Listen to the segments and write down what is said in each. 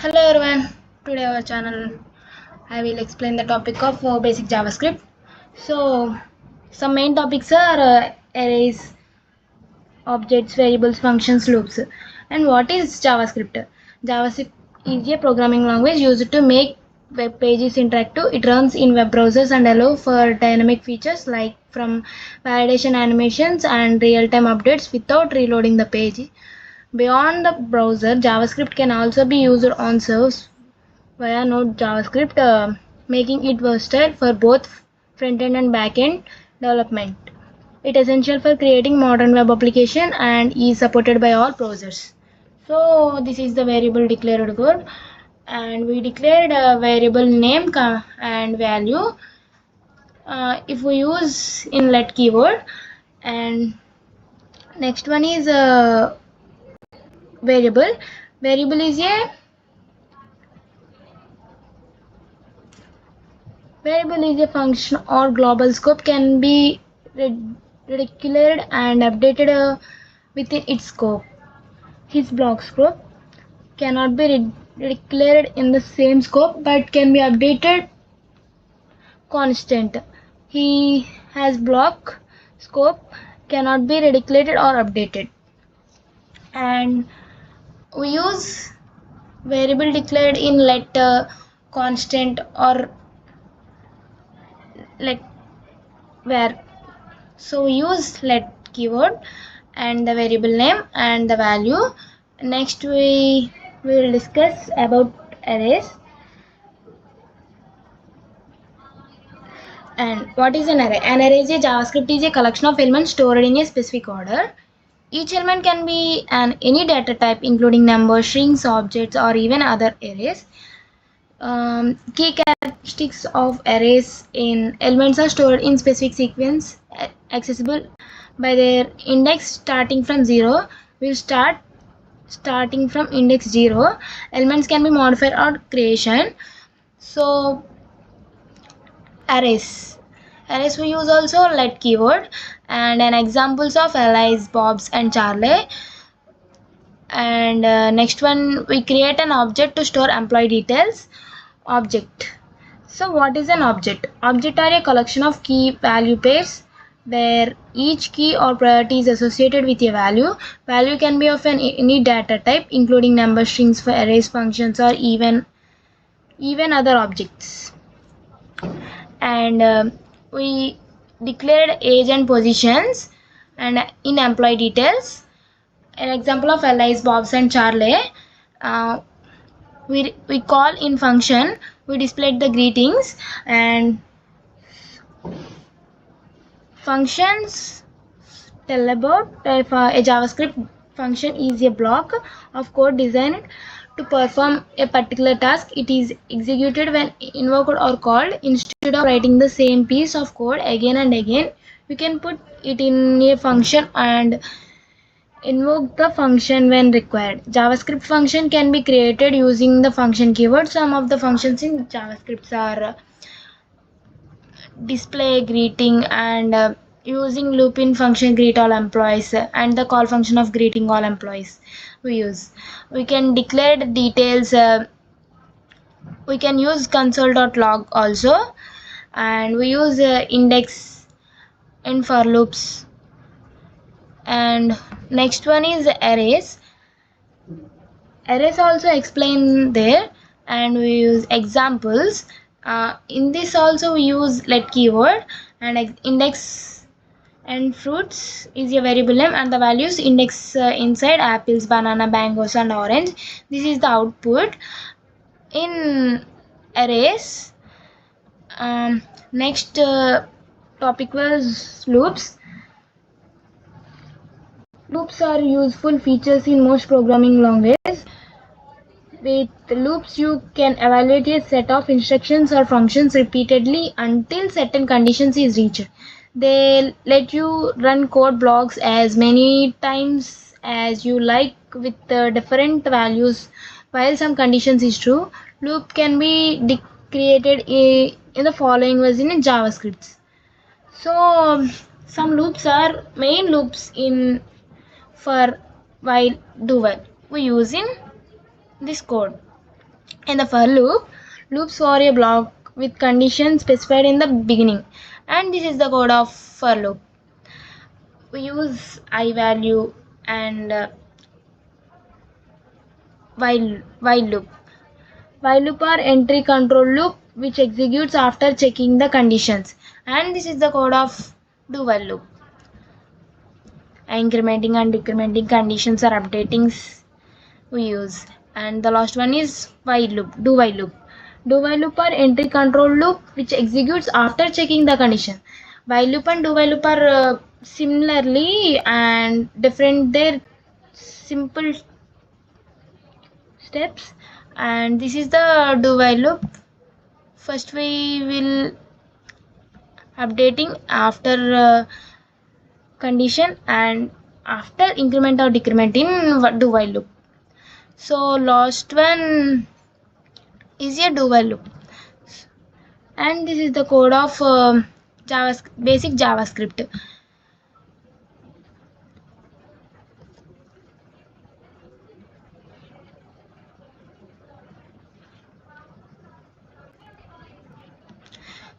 Hello everyone, today our channel I will explain the topic of basic JavaScript. So some main topics are arrays, objects, variables, functions, loops. And what is JavaScript? JavaScript is a programming language used to make web pages interactive. It runs in web browsers and allow for dynamic features like from validation animations and real-time updates without reloading the page. Beyond the browser, JavaScript can also be used on servers via Node JavaScript, making it versatile for both front-end and back-end development. It is essential for creating modern web application and is supported by all browsers. So this is the variable declared code, and we declared a variable name and value. If we use in let keyword, and next one is a variable. Variable is a function or global scope can be declared and updated within its scope. His block scope cannot be declared in the same scope but can be updated constant. He has block scope cannot be declared or updated. And we use variable declared in let constant or let where. So we use let keyword and the variable name and the value. Next we will discuss about arrays. And what is an array? An array is a JavaScript is a collection of elements stored in a specific order. Each element can be any data type including numbers, strings, objects, or even other arrays. Key characteristics of arrays in elements are stored in specific sequence accessible by their index starting from 0. We'll starting from index 0. Elements can be modified or creation. So arrays we use also let keyword, and an examples of Alice, Bob's and Charlie. And next one, we create an object to store employee details. Object. So what is an object? Object are a collection of key value pairs where each key or property is associated with a value. Value can be of any data type including number, strings, for arrays, functions, or even other objects. And we declared age and positions and in employee details. An example of Alice, Bob's and Charlie. We call in function, we displayed the greetings, and functions tell about if a JavaScript function is a block of code designed to perform a particular task. It is executed when invoked or called. Instead of writing the same piece of code again and again, you can put it in a function and invoke the function when required. JavaScript function can be created using the function keyword. Some of the functions in JavaScript are display, greeting, and using loop in function greet all employees, and the call function of greeting all employees we use. We can declare the details. We can use console.log also, and we use index in for loops. And next one is arrays. Arrays also explain there, and we use examples. In this also we use let keyword, and index and fruits is a variable name, and the values index inside apples, banana, mangoes and orange. This is the output in arrays. Next topic was loops. Loops are useful features in most programming languages. With loops, you can evaluate a set of instructions or functions repeatedly until certain conditions is reached. They let you run code blocks as many times as you like with different values. While some conditions is true, loop can be created in the following ways in JavaScript. So some loops are main loops in for while do while we use in this code. In the for loop, loops for a block with conditions specified in the beginning, and this is the code of for loop. We use I value and while loop. While loop are entry control loop which executes after checking the conditions, and this is the code of do while loop. Incrementing and decrementing conditions are updating we use. And the last one is while loop, do while loop. Do while loop are entry control loop which executes after checking the condition. While loop and do while loop are similarly and different, their simple steps. And this is the do while loop. First we will updating after condition and after increment or decrement in do while loop. So last one is a do while loop, and this is the code of basic JavaScript.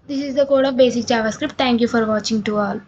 This is the code of basic JavaScript. Thank you for watching to all.